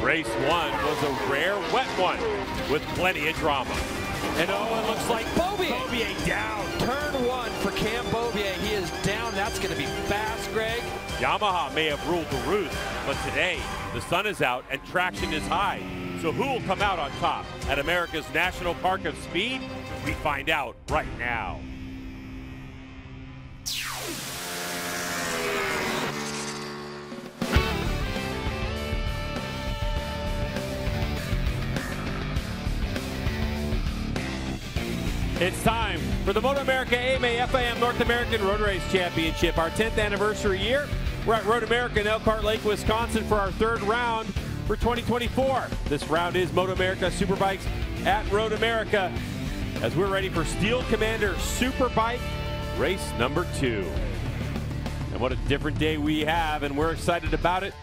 Race 1 was a rare wet one with plenty of drama. And it looks like Beaubier down. Turn 1 for Cam Beaubier. He is down. That's going to be fast, Greg. Yamaha may have ruled the roost, but today the sun is out and traction is high. So who will come out on top at America's National Park of Speed? We find out right now. It's time for the MotoAmerica AMA FIM North American Road Race Championship, our 10th anniversary year. We're at Road America in Elkhart Lake, Wisconsin for our third round for 2024. This round is MotoAmerica Superbikes at Road America as we're ready for Steel Commander Superbike race number 2. And what a different day we have, and we're excited about it.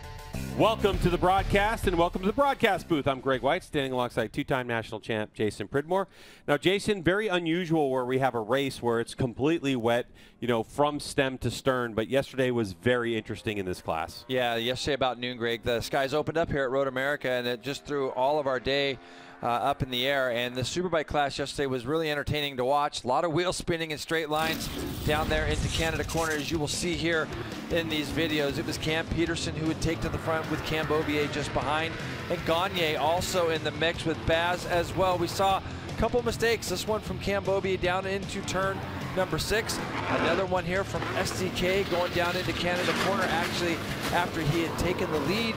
Welcome to the broadcast and welcome to the broadcast booth. I'm Greg White, standing alongside two-time national champ Jason Pridmore. Now, Jason, very unusual where we have a race where it's completely wet, you know, from stem to stern, but yesterday was very interesting in this class. Yeah, yesterday about noon, Greg, the skies opened up here at Road America, and it just threw all of our day up in the air. And the Superbike class yesterday was really entertaining to watch. A lot of wheel spinning in straight lines down there into Canada Corner, as you will see here in these videos. It was Cam Peterson who would take to the front with Cam Beaubier just behind, and Gagne also in the mix with Baz as well. We saw a couple mistakes. This one from Cam Beaubier down into turn number 6. Another one here from SDK going down into Canada Corner, actually after he had taken the lead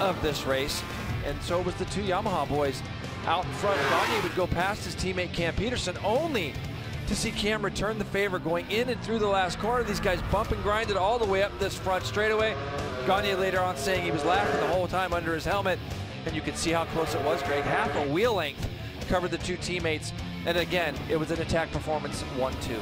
of this race. And so was the two Yamaha boys out in front. Gagne would go past his teammate Cam Peterson, only to see Cam return the favor going in and through the last corner. These guys bump and grinded all the way up this front straightaway. Gagne later on saying he was laughing the whole time under his helmet, and you can see how close it was, Greg. Half a wheel length covered the two teammates, and again, it was an attack performance 1-2.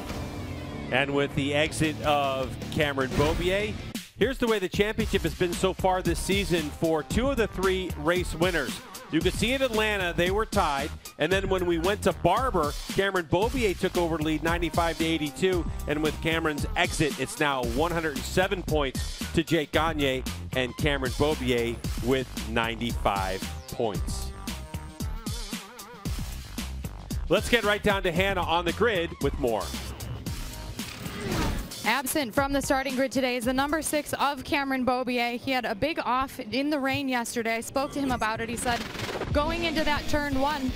And with the exit of Cameron Beaubier, here's the way the championship has been so far this season for 2 of the 3 race winners. You could see in Atlanta, they were tied. And then when we went to Barber, Cameron Beaubier took over lead 95-82. And with Cameron's exit, it's now 107 points to Jake Gagne and Cameron Beaubier with 95 points. Let's get right down to Hannah on the grid with more. Absent from the starting grid today is the number 6 of Cameron Beaubier. He had a big off in the rain yesterday. I spoke to him about it. He said going into that turn 1,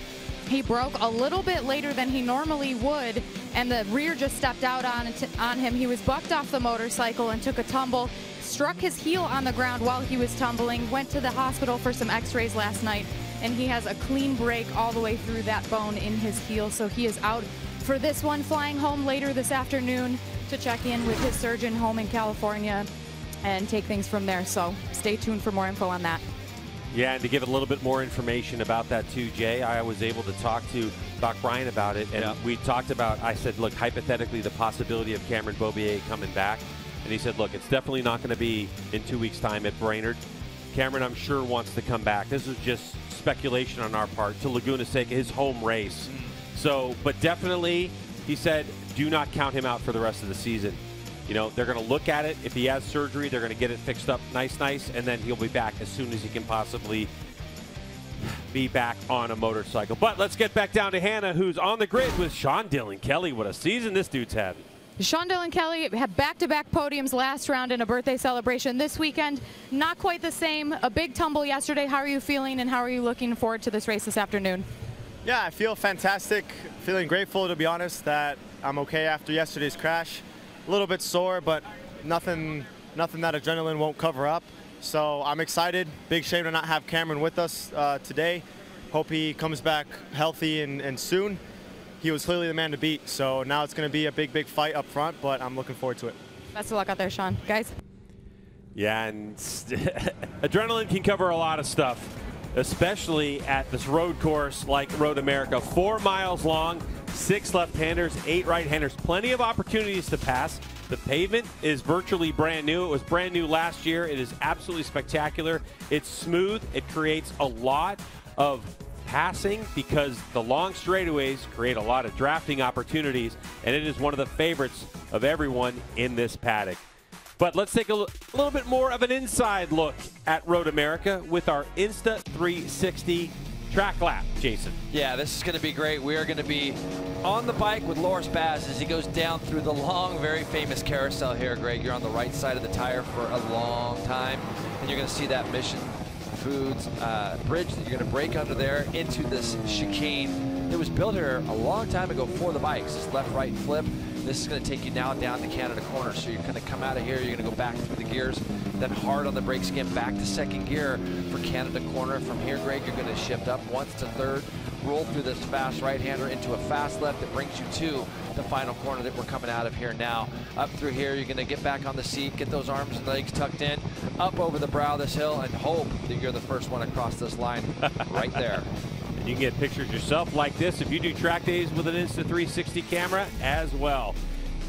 he broke a little bit later than he normally would, and the rear just stepped out on him. He was bucked off the motorcycle and took a tumble, struck his heel on the ground while he was tumbling, went to the hospital for some x-rays last night, and he has a clean break all the way through that bone in his heel. So he is out for this one, flying home later this afternoon to check in with his surgeon home in California and take things from there. So stay tuned for more info on that. Yeah, and to give a little bit more information about that too, Jay, I was able to talk to Doc Bryan about it, and we talked about, I said, look, hypothetically, the possibility of Cameron Beaubier coming back, and he said, look, it's definitely not going to be in 2 weeks' time at Brainerd. Cameron, I'm sure, wants to come back. This is just speculation on our part, to Laguna Seca, his home race. So, but definitely, he said, do not count him out for the rest of the season. You know, they're going to look at it. If he has surgery, they're going to get it fixed up nice, and then he'll be back as soon as he can possibly be back on a motorcycle. But let's get back down to Hannah, who's on the grid with Sean Dillon Kelly. What a season this dude's had. Sean Dillon Kelly had back-to-back podiums last round in a birthday celebration. This weekend, not quite the same. A big tumble yesterday. How are you feeling, and how are you looking forward to this race this afternoon? Yeah, I feel fantastic. Feeling grateful, to be honest, that I'm okay after yesterday's crash. A little bit sore, but nothing that adrenaline won't cover up. So I'm excited. Big shame to not have Cameron with us today. Hope he comes back healthy and soon. He was clearly the man to beat. So now it's going to be a big fight up front, but I'm looking forward to it. Best of luck out there, Sean. Guys? Yeah, and adrenaline can cover a lot of stuff, especially at this road course like Road America. 4 miles long, 6 left-handers, 8 right-handers. Plenty of opportunities to pass. The pavement is virtually brand new. It was brand new last year. It is absolutely spectacular. It's smooth. It creates a lot of passing because the long straightaways create a lot of drafting opportunities, and it is one of the favorites of everyone in this paddock. But let's take a little bit more of an inside look at Road America with our Insta360 track lap, Jason. Yeah, this is going to be great. We are going to be on the bike with Loris Baz as he goes down through the long, very famous carousel here, Greg. You're on the right side of the tire for a long time, and you're going to see that Mission Foods bridge that you're going to break under there into this chicane. It was built here a long time ago for the bikes. This left-right flip. This is going to take you now down to Canada Corner. So you're going to come out of here, you're going to go back through the gears, then hard on the brakes again, back to second gear for Canada Corner. From here, Greg, you're going to shift up once to third, roll through this fast right-hander into a fast left that brings you to the final corner that we're coming out of here now. Up through here, you're going to get back on the seat, get those arms and legs tucked in, up over the brow of this hill, and hope that you're the first one across this line right there. And you can get pictures yourself like this if you do track days with an Insta360 camera as well.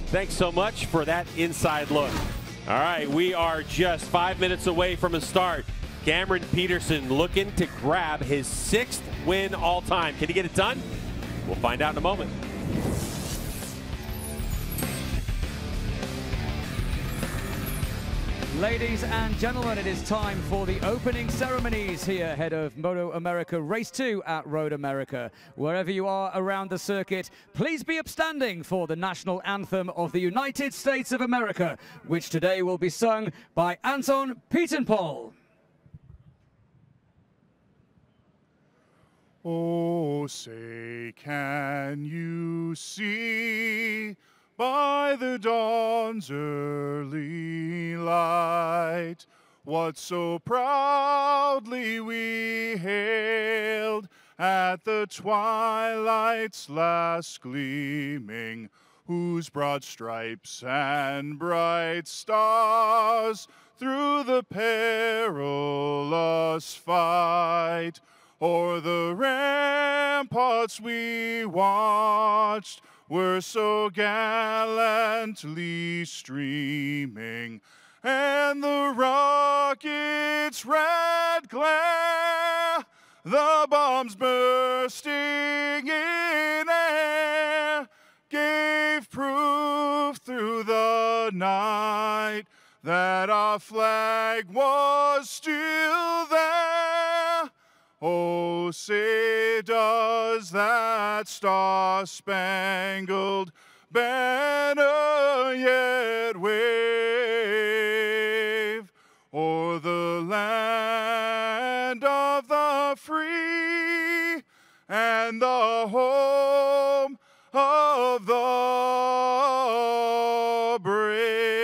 Thanks so much for that inside look. All right, we are just 5 minutes away from a start. Cameron Peterson looking to grab his 6th win all time. Can he get it done? We'll find out in a moment. Ladies and gentlemen, it is time for the opening ceremonies here ahead of MotoAmerica Race 2 at Road America. Wherever you are around the circuit, please be upstanding for the national anthem of the United States of America, which today will be sung by Anton Pietenpol. Oh, say, can you see by the dawn's early light what so proudly we hailed at the twilight's last gleaming, whose broad stripes and bright stars through the perilous fight o'er the ramparts we watched were so gallantly streaming, and the rocket's red glare, the bombs bursting in air, gave proof through the night that our flag was still there. Oh, say does that star-spangled banner yet wave o'er the land of the free and the home of the brave?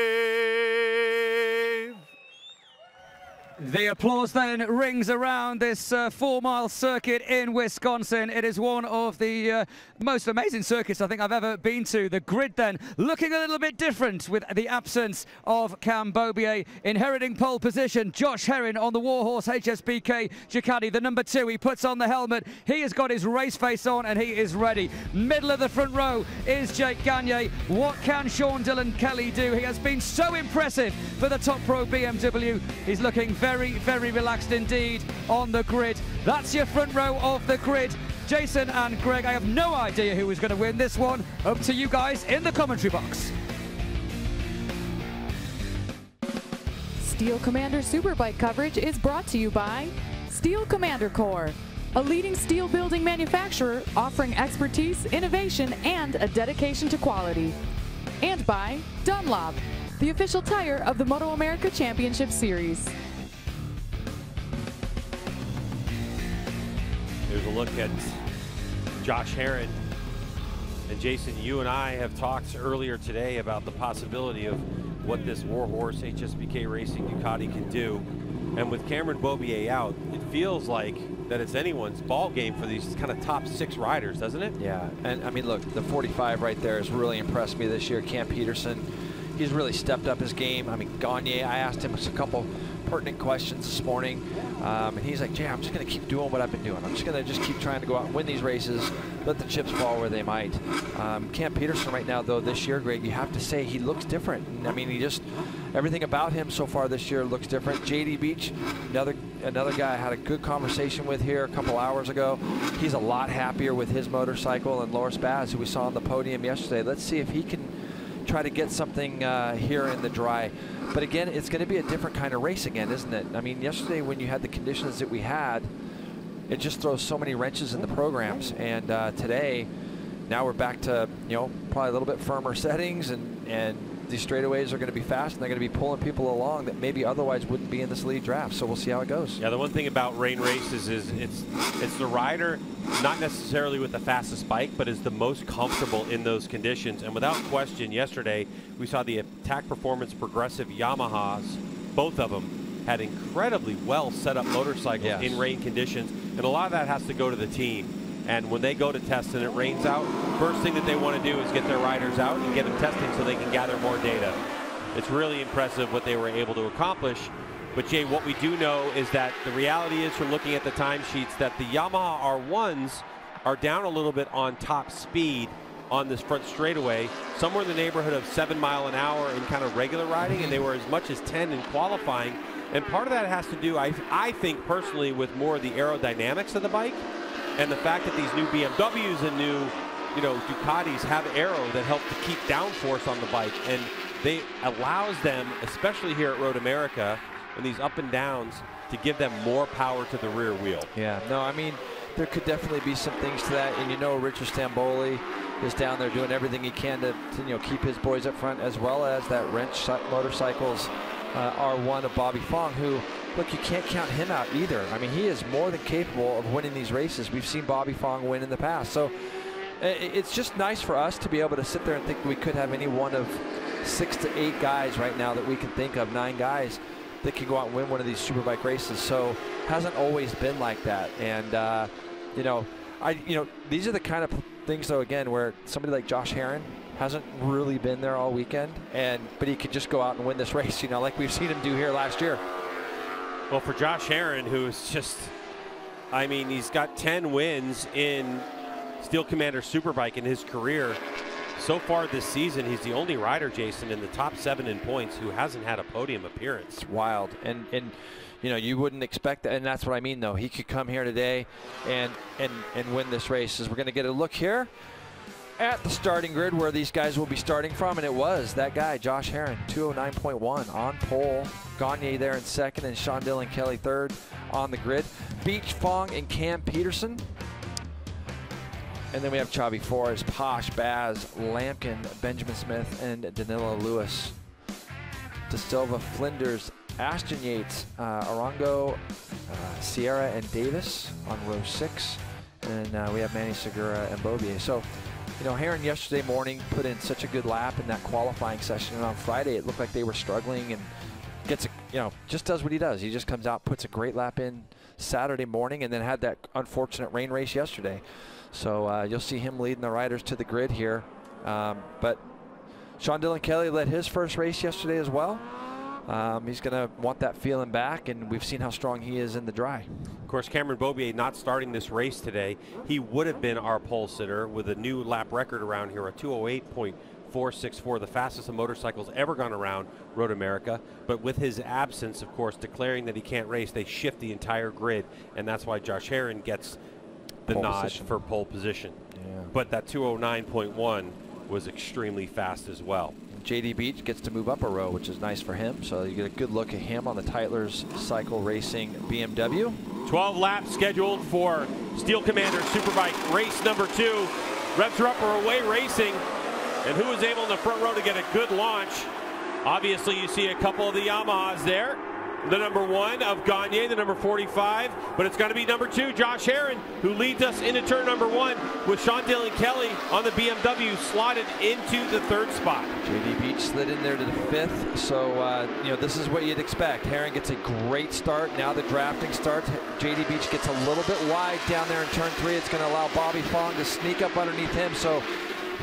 The applause then rings around this 4-mile circuit in Wisconsin. It is one of the most amazing circuits I think I've ever been to. The grid then looking a little bit different with the absence of Cam Beaubier. Inheriting pole position, Josh Herrin on the Warhorse HSBK Ducati, the number 2. He puts on the helmet. He has got his race face on and he is ready. Middle of the front row is Jake Gagne. What can Sean Dillon Kelly do? He has been so impressive for the Top Pro BMW. He's looking very, very relaxed indeed on the grid. That's your front row of the grid. Jason and Greg, I have no idea who is going to win this one. Up to you guys in the commentary box. Steel Commander Superbike coverage is brought to you by Steel Commander Corps, a leading steel building manufacturer offering expertise, innovation, and a dedication to quality. And by Dunlop, the official tire of the MotoAmerica Championship Series. Here's a look at Josh Herrin. And Jason, you and I have talked earlier today about the possibility of what this Warhorse HSBK Racing Ducati can do. And with Cameron Beaubier out, it feels like that it's anyone's ball game for these kind of top 6 riders, doesn't it? Yeah, and I mean, look, the 45 right there has really impressed me this year. Cam Peterson, he's really stepped up his game. I mean, Gagne, I asked him a couple pertinent questions this morning, and he's like, Jay, I'm just going to keep doing what I've been doing. I'm just going to keep trying to go out and win these races, let the chips fall where they might. Cam Peterson right now, though, this year, Greg, you have to say he looks different. I mean, he just, everything about him so far this year looks different. JD Beach, another guy I had a good conversation with here a couple hours ago. He's a lot happier with his motorcycle, and Loris Baz, who we saw on the podium yesterday. Let's see if he can try to get something here in the dry. But again, it's going to be a different kind of race again, isn't it? I mean, yesterday when you had the conditions that we had, it just throws so many wrenches in the programs. And today, now we're back to, you know, probably a little bit firmer settings, and these straightaways are going to be fast, and they're going to be pulling people along that maybe otherwise wouldn't be in this lead draft. So we'll see how it goes. Yeah, the one thing about rain races is it's the rider, not necessarily with the fastest bike, but is the most comfortable in those conditions. And without question, yesterday we saw the Attack Performance Progressive Yamahas, both of them had incredibly well set up motorcycles in rain conditions, and a lot of that has to go to the team. And when they go to test and it rains out, first thing that they want to do is get their riders out and get them testing so they can gather more data. It's really impressive what they were able to accomplish. But Jay, what we do know is that the reality is, from looking at the timesheets, that the Yamaha R1s are down a little bit on top speed on this front straightaway, somewhere in the neighborhood of 7 miles an hour in kind of regular riding, and they were as much as 10 in qualifying. And part of that has to do, I think personally, with more of the aerodynamics of the bike, and the fact that these new BMWs and new, you know, Ducatis have aero that help to keep downforce on the bike, and they allows them, especially here at MotoAmerica, in these up and downs, to give them more power to the rear wheel. Yeah, no, I mean, there could definitely be some things to that, and you know, Richard Stamboli is down there doing everything he can to you know, keep his boys up front, as well as that Wrench Motorcycles R1 of Bobby Fong, who, look, you can't count him out either. I mean, he is more than capable of winning these races. We've seen Bobby Fong win in the past. So it's just nice for us to be able to sit there and think we could have any one of 6 to 8 guys right now that we can think of, 9 guys that can go out and win one of these Superbike races. So hasn't always been like that. And you know, these are the kind of things, though, again, where somebody like Josh Herron hasn't really been there all weekend, but he could just go out and win this race, you know, like we've seen him do here last year. Well, for Josh Herron, who's just, I mean, he's got 10 wins in Steel Commander Superbike in his career. So far this season, he's the only rider, Jason, in the top 7 in points who hasn't had a podium appearance. It's wild. And you know, you wouldn't expect that, and that's what I mean, though. He could come here today and win this race. As we're going to get a look here at the starting grid where these guys will be starting from, and it was that guy, Josh Herron, 209.1 on pole. Gagne there in second, and Sean Dillon Kelly third on the grid. Beach, Fong, and Cam Peterson. And then we have Chavi Forrest, Posh, Baz, Lampkin, Benjamin Smith, and Danilo Lewis. De Silva, Flinders, Ashton Yates, Arango, Sierra, and Davis on row 6. And we have Manny Segura and Bobier. So, you know, Herron yesterday morning put in such a good lap in that qualifying session, and on Friday it looked like they were struggling, and gets a, you know, just does what he does. He just comes out, puts a great lap in Saturday morning, and then had that unfortunate rain race yesterday. So you'll see him leading the riders to the grid here. But Sean Dillon Kelly led his first race yesterday as well. He's going to want that feeling back, and we've seen how strong he is in the dry. Of course, Cameron Bobier not starting this race today. He would have been our pole sitter with a new lap record around here, a 208.464, the fastest of motorcycles ever gone around MotoAmerica. But with his absence, of course, declaring that he can't race, they shift the entire grid, and that's why Josh Herron gets the nod for pole position. Yeah. But that 209.1 was extremely fast as well. JD Beach gets to move up a row, which is nice for him. So you get a good look at him on the Tytler's Cycle Racing BMW. 12 laps scheduled for Steel Commander Superbike race number 2. Revs are up or away racing. And who was able in the front row to get a good launch? Obviously, you see a couple of the Yamahas there. The number 1 of Gagne, the number 45, but it's going to be number 2, Josh Herron, who leads us into turn number 1 with Sean Dillon Kelly on the BMW slotted into the 3rd spot. JD Beach slid in there to the 5th, so you know, this is what you'd expect. Herron gets a great start. Now the drafting starts. JD Beach gets a little bit wide down there in turn 3. It's going to allow Bobby Fong to sneak up underneath him, so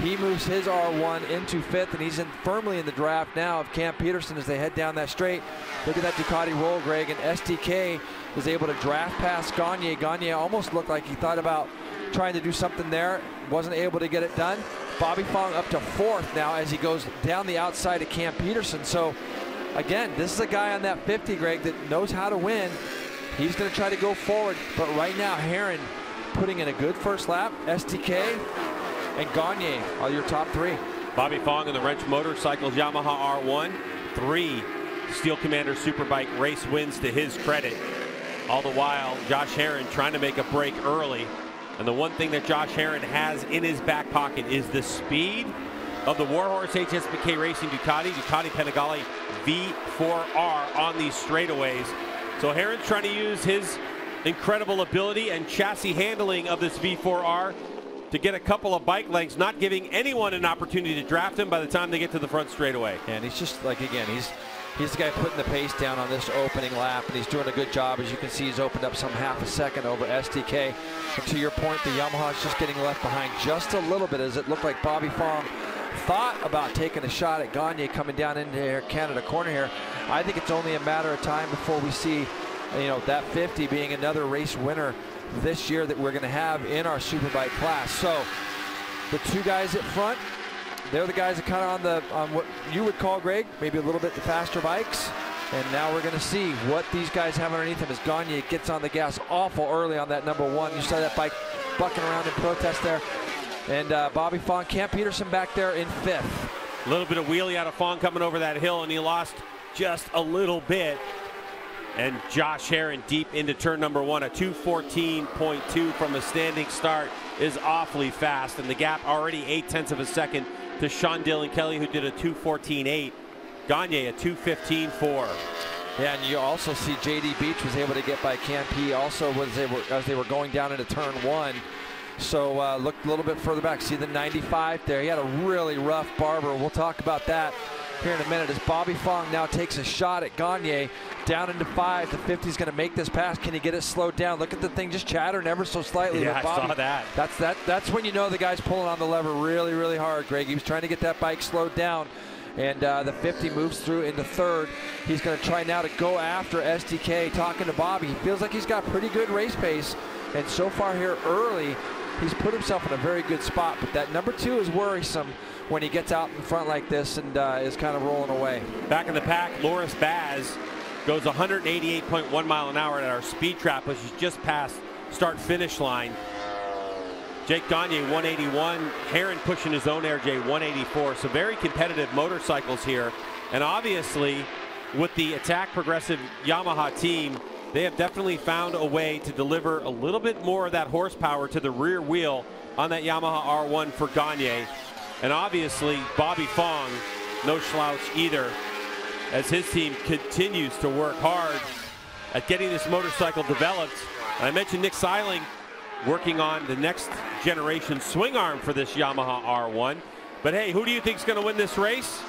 he moves his R1 into 5th, and he's firmly in the draft now of Cam Peterson as they head down that straight. Look at that Ducati roll, Greg, and STK is able to draft past Gagne. Gagne almost looked like he thought about trying to do something there, wasn't able to get it done. Bobby Fong up to 4th now as he goes down the outside of Cam Peterson. So, again, this is a guy on that 50, Greg, that knows how to win. He's going to try to go forward, but right now, Herron putting in a good first lap. STK and Gagne are your top 3. Bobby Fong in the Wrench Motorcycles Yamaha R1. 3 Steel Commander Superbike race wins to his credit. All the while, Josh Herrin trying to make a break early. And the one thing that Josh Herrin has in his back pocket is the speed of the Warhorse HSBK Racing Ducati Panigale V4R on these straightaways. So Herrin's trying to use his incredible ability and chassis handling of this V4R to get a couple of bike lengths, not giving anyone an opportunity to draft him by the time they get to the front straightaway. And he's just like, again, he's the guy putting the pace down on this opening lap, and he's doing a good job. As you can see, he's opened up some half a second over STK. And to your point, the Yamaha's just getting left behind just a little bit, as it looked like Bobby Fong thought about taking a shot at Gagne coming down into here, Canada corner here. I think it's only a matter of time before we see, you know, that 50 being another race winner this year that we're going to have in our Superbike class. So the 2 guys at front, they're the guys that kind of on what you would call, Greg, maybe a little bit the faster bikes. And now we're going to see what these guys have underneath them as Gagne gets on the gas awful early on that number 1. You saw that bike bucking around in protest there. And Bobby Fong, Cam Peterson back there in 5th. A little bit of wheelie out of Fong coming over that hill, and he lost just a little bit. And Josh Herrin deep into turn number 1, a 2:14.2 from a standing start is awfully fast, and the gap already 0.8 of a second to Sean Dillon Kelly, who did a 2:14.8. Gagne a 2:15.4. Yeah, and you also see JD Beach was able to get by Cam P also as they were going down into turn 1. So look a little bit further back. See the 95 there. He had a really rough barber. We'll talk about that here in a minute as Bobby Fong now takes a shot at Gagne down into 5. The 50 is going to make this pass. Can he get it slowed down? Look at the thing just chattering ever so slightly. Yeah, Bobby, I saw that. That's when you know the guy's pulling on the lever really, really hard, Greg. He was trying to get that bike slowed down. And the 50 moves through into 3rd. He's going to try now to go after STK. Talking to Bobby, he feels like he's got pretty good race pace. And so far here early, he's put himself in a very good spot. But that number 2 is worrisome when he gets out in front like this and is kind of rolling away. Back in the pack, Loris Baz goes 188.1 mile an hour at our speed trap, which is just past start-finish line. Jake Gagne 181, Herrin pushing his own RJ 184. So very competitive motorcycles here. And obviously with the Attack Progressive Yamaha team, they have definitely found a way to deliver a little bit more of that horsepower to the rear wheel on that Yamaha R1 for Gagne. And obviously Bobby Fong, no slouch either, as his team continues to work hard at getting this motorcycle developed. And I mentioned Nick Seiling working on the next generation swing arm for this Yamaha R1. But hey, who do you think is going to win this race?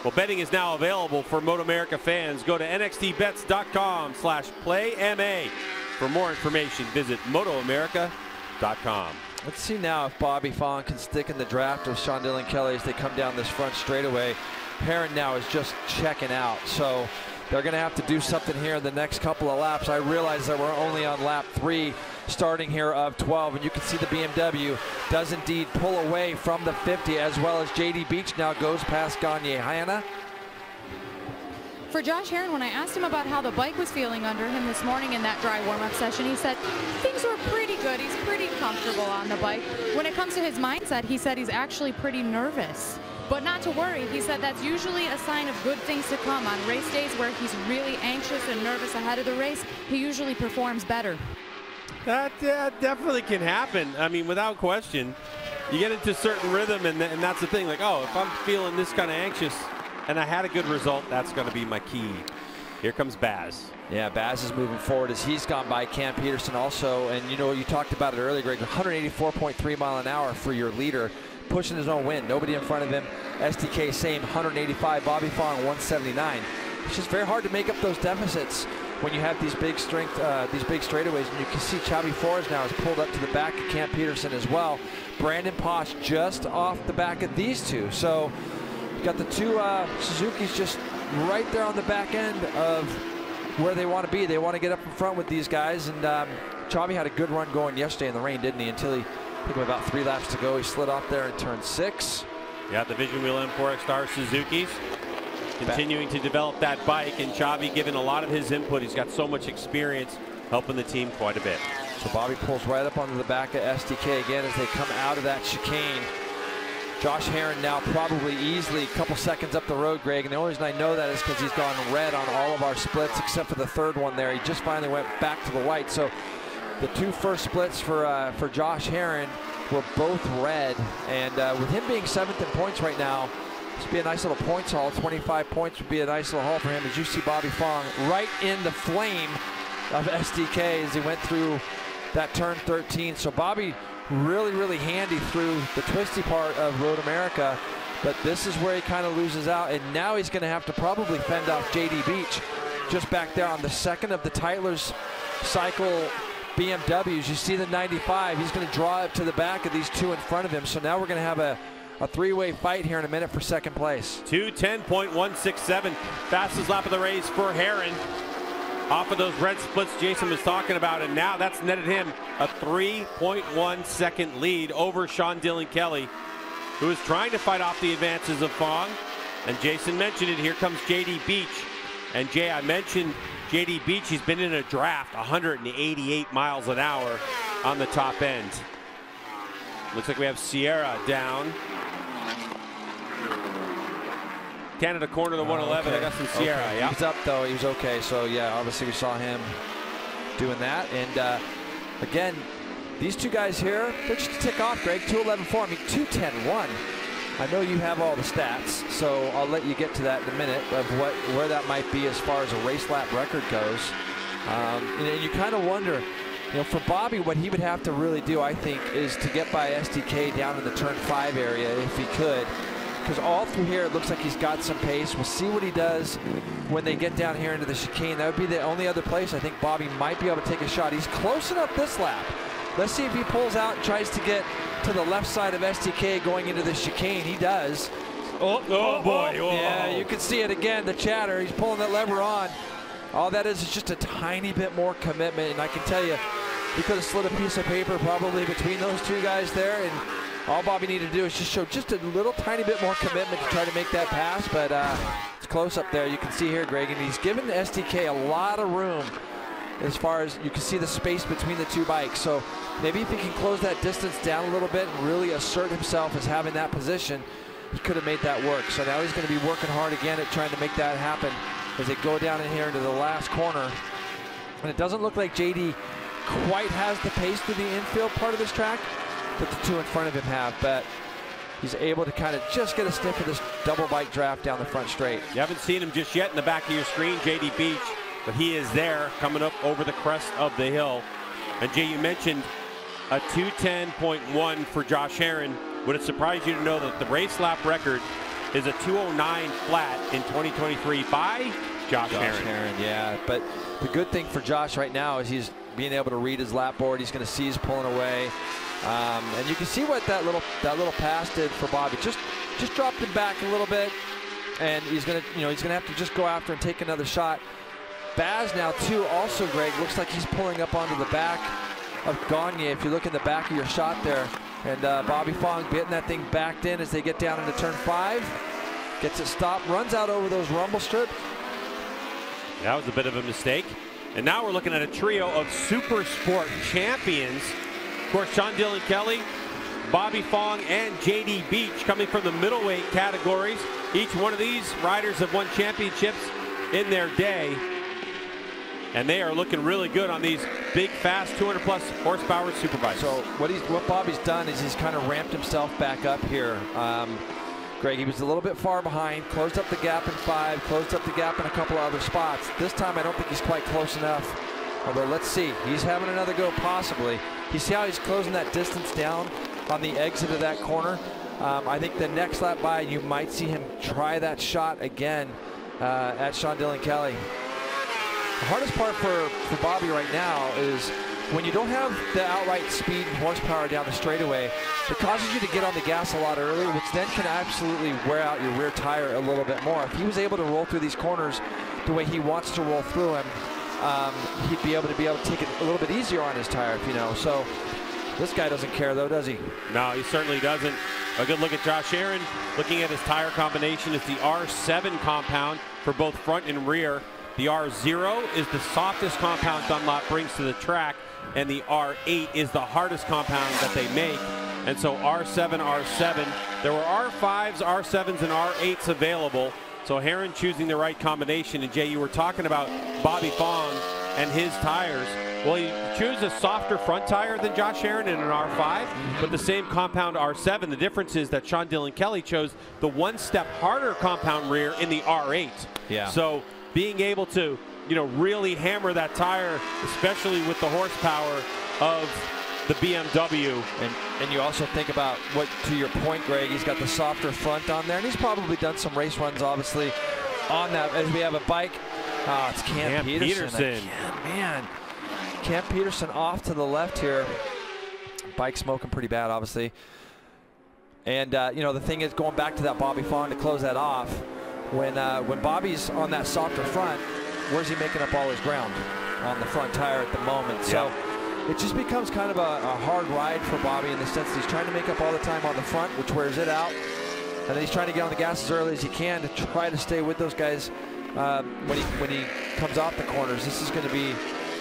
Well, betting is now available for MotoAmerica fans. Go to nxtbets.com/playma. For more information, visit MotoAmerica.com. Let's see now if Bobby Fong can stick in the draft of Sean Dillon Kelly as they come down this front straightaway. Herrin now is just checking out. So they're going to have to do something here in the next couple of laps. I realize that we're only on lap 3 starting here of 12, and you can see the BMW does indeed pull away from the 50, as well as JD Beach now goes past Gagne. Hannah? For Josh Herrin, when I asked him about how the bike was feeling under him this morning in that dry warm-up session, he said things were pretty good. He's pretty comfortable on the bike. When it comes to his mindset, he said he's actually pretty nervous. But not to worry, he said that's usually a sign of good things to come. On race days where he's really anxious and nervous ahead of the race, he usually performs better. That definitely can happen. I mean, without question. You get into a certain rhythm, and that's the thing. Like, oh, if I'm feeling this kind of anxious and I had a good result, that's going to be my key. Here comes Baz. Yeah, Baz is moving forward as he's gone by Cam Peterson also. And, you know, you talked about it earlier, Greg, 184.3 mile an hour for your leader, pushing his own win. Nobody in front of him. STK same, 185. Bobby Fong, 179. It's just very hard to make up those deficits when you have these big strength, these big straightaways. And you can see Xavi Flores now has pulled up to the back of Cam Peterson as well. Brandon Posh just off the back of these two. So you've got the two Suzuki's just right there on the back end of where they want to be. They want to get up in front with these guys. And Xavi had a good run going yesterday in the rain, didn't he? Until he, I think, about 3 laps to go, he slid off there in turn 6. Yeah, the Vision Wheel M4 Star Suzuki's continuing to develop that bike, and Xavi giving a lot of his input. He's got so much experience helping the team quite a bit. So Bobby pulls right up onto the back of STK again as they come out of that chicane. Josh Herrin now probably easily a couple seconds up the road, Greg, and the only reason I know that is because he's gone red on all of our splits except for the third one there. He just finally went back to the white. So the two first splits for Josh Herrin were both red, and with him being 7th in points right now, this would be a nice little points haul. 25 points would be a nice little haul for him, as you see Bobby Fong right in the flame of SDK as he went through that turn 13. So Bobby really handy through the twisty part of Road America, but this is where he kind of loses out, and now he's going to have to probably fend off JD Beach just back there on the second of the Tytler's cycle BMWs. You see the 95, he's going to draw up to the back of these two in front of him, so now we're going to have a three-way fight here in a minute for second place. 2:10.167, fastest lap of the race for Herrin. Off of those red splits Jason was talking about, and now that's netted him a 3.1 second lead over Sean Dillon Kelly, who is trying to fight off the advances of Fong. And Jason mentioned it, here comes JD Beach. And Jay, I mentioned JD Beach, he's been in a draft 188 miles an hour on the top end. Looks like we have Sierra down. Canada corner the 111. Okay. I got some Sierra. Okay. Yeah. He was up though. He was okay. So yeah, obviously we saw him doing that. And again, these two guys here, they're just a tick off, Greg. 2:11.4. I mean, 2:10.1. I know you have all the stats, so I'll let you get to that in a minute of where that might be as far as a race lap record goes. And you kind of wonder, you know, for Bobby, what he would have to really do, I think, is to get by SDK down in the turn 5 area if he could. Because all through here, it looks like he's got some pace. We'll see what he does when they get down here into the chicane. That would be the only other place I think Bobby might be able to take a shot. He's close enough this lap. Let's see if he pulls out and tries to get to the left side of SDK going into the chicane. He does. Oh boy. Whoa. Yeah, you can see it again, the chatter. He's pulling that lever on. All that is just a tiny bit more commitment. And I can tell you, he could have slid a piece of paper probably between those two guys there. And all Bobby needed to do is just show just a little tiny bit more commitment to try to make that pass, but it's close up there. You can see here, Greg, and he's given SDK a lot of room as far as you can see the space between the two bikes. So maybe if he can close that distance down a little bit and really assert himself as having that position, he could have made that work. So now he's going to be working hard again at trying to make that happen as they go down in here into the last corner. And it doesn't look like JD quite has the pace through the infield part of this track that the two in front of him have, but he's able to kind of just get a sniff of this double bike draft down the front straight. You haven't seen him just yet in the back of your screen, JD Beach, but he is there coming up over the crest of the hill. And Jay, you mentioned a 2:10.1 for Josh Herrin. Would it surprise you to know that the race lap record is a 2:09 flat in 2023 by Josh Herrin? Yeah, but the good thing for Josh right now is he's being able to read his lap board. He's going to see he's pulling away. And you can see what that little pass did for Bobby. Just dropped him back a little bit, and he's gonna have to just go after and take another shot. Baz now too, also Greg, looks like he's pulling up onto the back of Gagne. If you look in the back of your shot there, and Bobby Fong getting that thing backed in as they get down into turn 5, gets it stopped, runs out over those rumble strips. That was a bit of a mistake. And now we're looking at a trio of Super Sport champions. Of course, Sean Dillon Kelly, Bobby Fong, and JD Beach coming from the middleweight categories. Each one of these riders have won championships in their day. And they are looking really good on these big, fast, 200-plus horsepower Superbikes. So what Bobby's done is he's kind of ramped himself back up here. Greg, he was a little bit far behind, closed up the gap in 5, closed up the gap in a couple of other spots. This time I don't think he's quite close enough. Although let's see, he's having another go possibly. You see how he's closing that distance down on the exit of that corner? I think the next lap by, you might see him try that shot again at Sean Dillon Kelly. The hardest part for Bobby right now is when you don't have the outright speed and horsepower down the straightaway, it causes you to get on the gas a lot early, which then can absolutely wear out your rear tire a little bit more. If he was able to roll through these corners the way he wants to roll through them, he'd be able to take it a little bit easier on his tire, if you know. So this guy doesn't care though, does he? No, he certainly doesn't. A good look at Josh Herrin. Looking at his tire combination, it's the R7 compound for both front and rear. The R0 is the softest compound Dunlop brings to the track, and the R8 is the hardest compound that they make. And so R7, There were R5s, R7s, and R8s available. So Herron choosing the right combination. And Jay, you were talking about Bobby Fong and his tires. Well, he chose a softer front tire than Josh Herron in an R5, but the same compound R7. The difference is that Sean Dillon Kelly chose the one-step harder compound rear in the R8. Yeah. So being able to, you know, really hammer that tire, especially with the horsepower of the BMW. And you also think about what, to your point, Greg, he's got the softer front on there, and he's probably done some race runs, obviously, on that. As we have a bike, it's Cam Peterson. Man, Cam Peterson off to the left here. Bike smoking pretty bad, obviously. And you know, the thing is, going back to that Bobby Fong to close that off, when Bobby's on that softer front, where's he making up all his ground? On the front tire at the moment. Yeah. So it just becomes kind of a hard ride for Bobby in the sense that he's trying to make up all the time on the front, which wears it out. And then he's trying to get on the gas as early as he can to try to stay with those guys when he comes off the corners. This is going to be,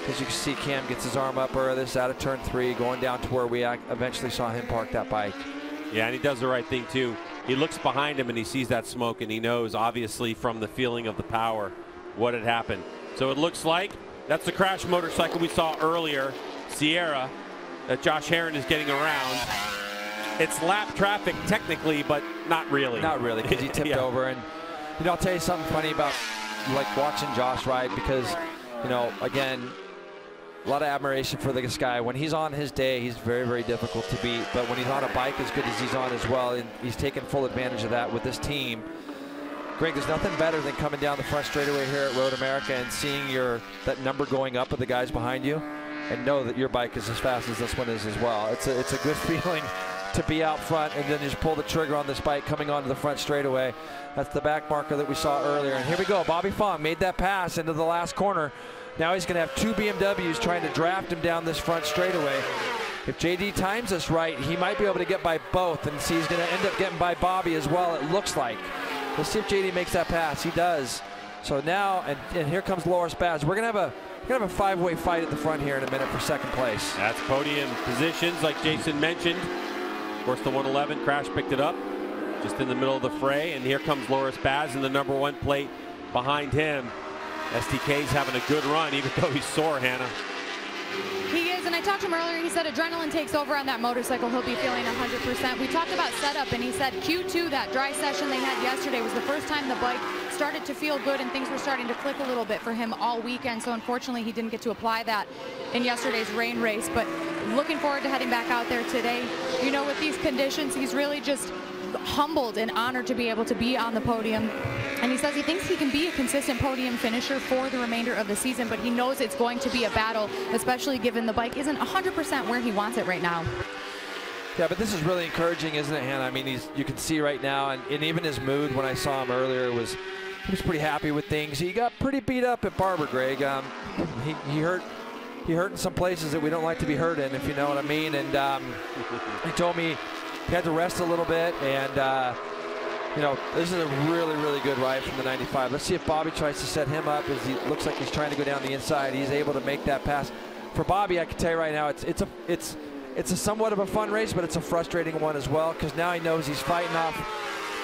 as you can see, Cam gets his arm up early. This is out of turn 3, going down to where we eventually saw him park that bike. Yeah, and he does the right thing, too. He looks behind him and he sees that smoke, and he knows, obviously, from the feeling of the power, what had happened. So it looks like that's the crash motorcycle we saw earlier, Sierra, that Josh Herron is getting around. It's lap traffic technically, but not really. Not really, because he tipped over. And, you know, I'll tell you something funny about, like, watching Josh ride, because, you know, again, a lot of admiration for this guy. When he's on his day, he's very, very difficult to beat. But when he's on a bike as good as he's on as well, and he's taking full advantage of that with this team. Greg, there's nothing better than coming down the front straightaway here at Road America and seeing that number going up with the guys behind you, and know that your bike is as fast as this one is as well. It's a good feeling to be out front and then just pull the trigger on this bike coming onto the front straightaway. That's the back marker that we saw earlier. And here we go. Bobby Fong made that pass into the last corner. Now he's going to have 2 BMWs trying to draft him down this front straightaway. If JD times this right, he might be able to get by both, and see he's going to end up getting by Bobby as well, it looks like. Let's see if JD makes that pass. He does. So now, and here comes Loris Baz. We're going to have a 5-way fight at the front here in a minute for second place. That's podium positions, like Jason mentioned. Of course, the 111 crash picked it up just in the middle of the fray, and here comes Loris Baz in the #1 plate behind him. STK's having a good run, even though he's sore, Hannah. He is, and I talked to him earlier. He said adrenaline takes over on that motorcycle. He'll be feeling 100%. We talked about setup, and he said Q2, that dry session they had yesterday, was the first time the bike started to feel good, and things were starting to click a little bit for him all weekend. So unfortunately, he didn't get to apply that in yesterday's rain race. But looking forward to heading back out there today. You know, with these conditions, he's really just humbled and honored to be able to be on the podium. And he says he thinks he can be a consistent podium finisher for the remainder of the season, but he knows it's going to be a battle, especially given the bike isn't 100% where he wants it right now. Yeah, but this is really encouraging, isn't it, Hannah? I mean, you can see right now, and even his mood when I saw him earlier he was pretty happy with things. He got pretty beat up at Barber, Greg. He hurt in some places that we don't like to be hurt in, if you know what I mean. And he told me he had to rest a little bit, and you know, this is a really, really good ride from the 95. Let's see if Bobby tries to set him up, as he looks like he's trying to go down the inside. He's able to make that pass. For Bobby, I can tell you right now, it's a somewhat of a fun race, but it's a frustrating one as well, because now he knows he's fighting off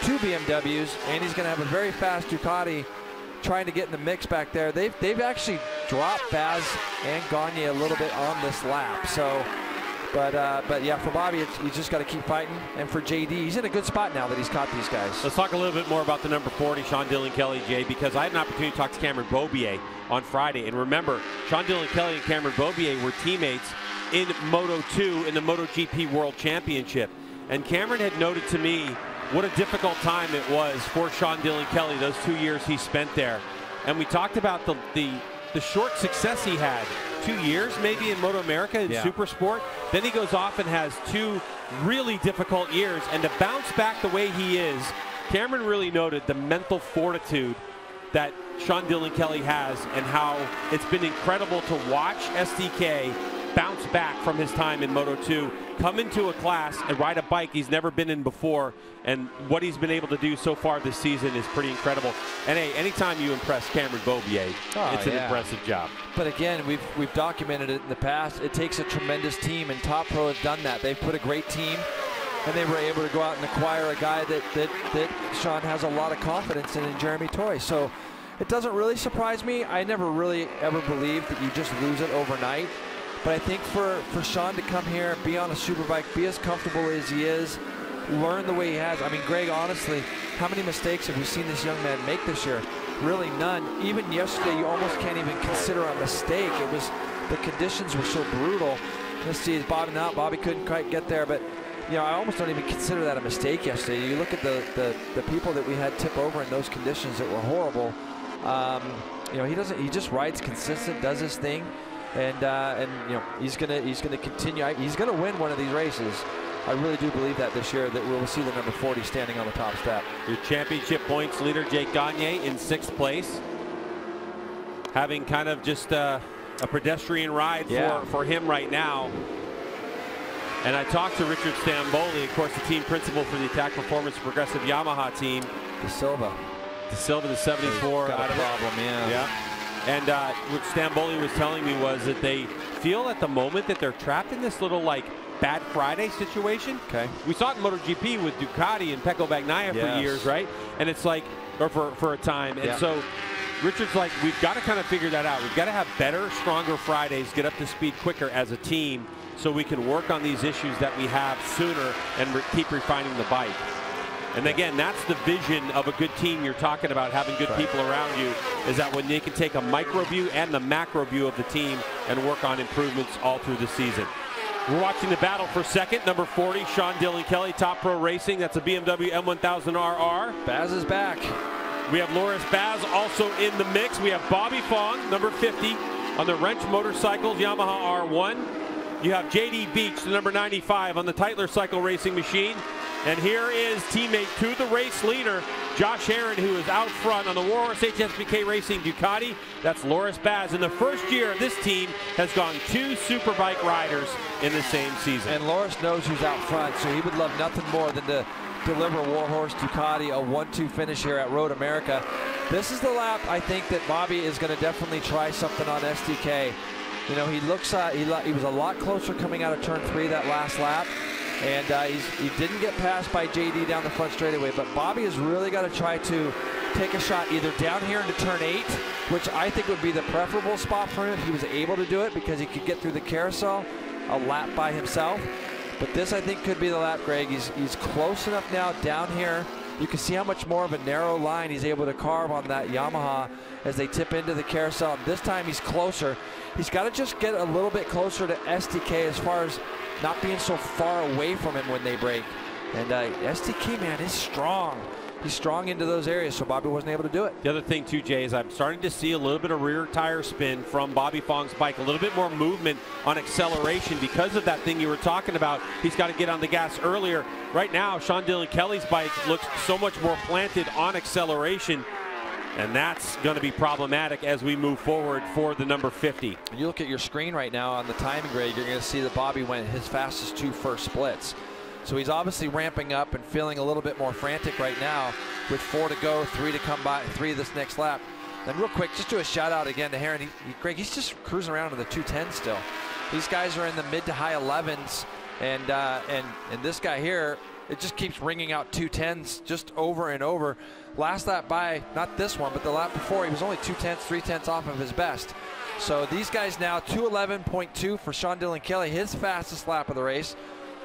2 BMWs, and he's going to have a very fast Ducati trying to get in the mix back there. They've actually dropped Baz and Gagne a little bit on this lap. So, but yeah, for Bobby, he's just got to keep fighting. And for JD, he's in a good spot now that he's caught these guys. Let's talk a little bit more about the #40, Sean Dillon Kelly, Jay, because I had an opportunity to talk to Cameron Beaubier on Friday. And remember, Sean Dillon Kelly and Cameron Beaubier were teammates in Moto2 in the MotoGP World Championship. And Cameron had noted to me what a difficult time it was for Sean Dillon Kelly, those 2 years he spent there. And we talked about the short success he had. 2 years maybe in MotoAmerica in Supersport. Then he goes off and has 2 really difficult years. And to bounce back the way he is, Cameron really noted the mental fortitude that Sean Dillon Kelly has, and how it's been incredible to watch SDK bounce back from his time in Moto2, come into a class and ride a bike he's never been in before, and what he's been able to do so far this season is pretty incredible. And hey, anytime you impress Cameron Beaubier, it's an impressive job. But again, we've documented it in the past. It takes a tremendous team, and Top Pro has done that. They've put a great team and they were able to go out and acquire a guy that Sean has a lot of confidence in Jeremy Toy. So it doesn't really surprise me. I never really ever believed that you just lose it overnight. But I think for Sean to come here, be on a Superbike, be as comfortable as he is, learn the way he has. I mean, Greg, honestly, how many mistakes have we seen this young man make this year? Really none. Even yesterday, you almost can't even consider a mistake. It was, the conditions were so brutal. Let's see, he's bottoming out. Bobby couldn't quite get there, but you know, I almost don't even consider that a mistake yesterday. You look at the people that we had tip over in those conditions that were horrible. You know, he just rides consistent, does his thing, and you know, he's gonna continue. He's gonna win one of these races. I really do believe that this year, that we'll see the number 40 standing on the top step. Your championship points leader, Jake Gagne, in 6th place, having kind of just a pedestrian ride for him right now. And I talked to Richard Stamboli, of course, the team principal for the Attack Performance Progressive Yamaha team. De Silva, the 74. Got a problem, yeah. And what Stamboli was telling me was that they feel at the moment that they're trapped in this little like bad Friday situation. Okay. We saw it in MotoGP with Ducati and Pecco Bagnaia for years, right? And it's like, or for a time. And so Richard's like, we've got to kind of figure that out. We've got to have better, stronger Fridays, get up to speed quicker as a team so we can work on these issues that we have sooner and keep refining the bike. And again, that's the vision of a good team you're talking about, having good people around you, is that when they can take a micro view and the macro view of the team and work on improvements all through the season. We're watching the battle for second. Number 40, Sean Dylan Kelly, Top Pro Racing. That's a BMW M1000RR. Baz is back. We have Loris Baz also in the mix. We have Bobby Fong, number 50, on the Wrench Motorcycles Yamaha R1. You have JD Beach, the number 95, on the Tytler Cycle Racing machine. And here is teammate to the race leader, Josh Herron, who is out front on the Warhorse HSBK Racing Ducati. That's Loris Baz. In the first year, this team has gone 2 Superbike riders in the same season. And Loris knows who's out front, so he would love nothing more than to deliver Warhorse Ducati a 1-2 finish here at Road America. This is the lap I think that Bobby is going to definitely try something on SDK. You know, he looks, he was a lot closer coming out of turn 3 that last lap. And he didn't get passed by JD down the front straightaway, but Bobby has really got to try to take a shot either down here into turn 8, which I think would be the preferable spot for him if he was able to do it, because he could get through the carousel a lap by himself. But this, I think, could be the lap, Greg. He's close enough now down here. You can see how much more of a narrow line he's able to carve on that Yamaha as they tip into the carousel. And this time he's closer. He's got to just get a little bit closer to SDK as far as not being so far away from him when they break. And SDK, man, is strong. He's strong into those areas, so Bobby wasn't able to do it. The other thing, too, Jay, is I'm starting to see a little bit of rear tire spin from Bobby Fong's bike, a little bit more movement on acceleration because of that thing you were talking about. He's got to get on the gas earlier. Right now, Sean Dylan Kelly's bike looks so much more planted on acceleration, and that's going to be problematic as we move forward for the number 50. You look at your screen right now on the timing grade, you're going to see that Bobby went his fastest 2 first splits. So he's obviously ramping up and feeling a little bit more frantic right now with 4 to go, 3 to come by, 3 this next lap. And real quick, just do a shout out again to Herron. Greg, he's just cruising around in the 210 still. These guys are in the mid to high 11s, and this guy here, it just keeps ringing out 210s just over and over. Last lap by, not this one, but the lap before, he was only 2/10, 3/10 off of his best. So these guys now 2:11.2 for Sean Dylan Kelly, his fastest lap of the race.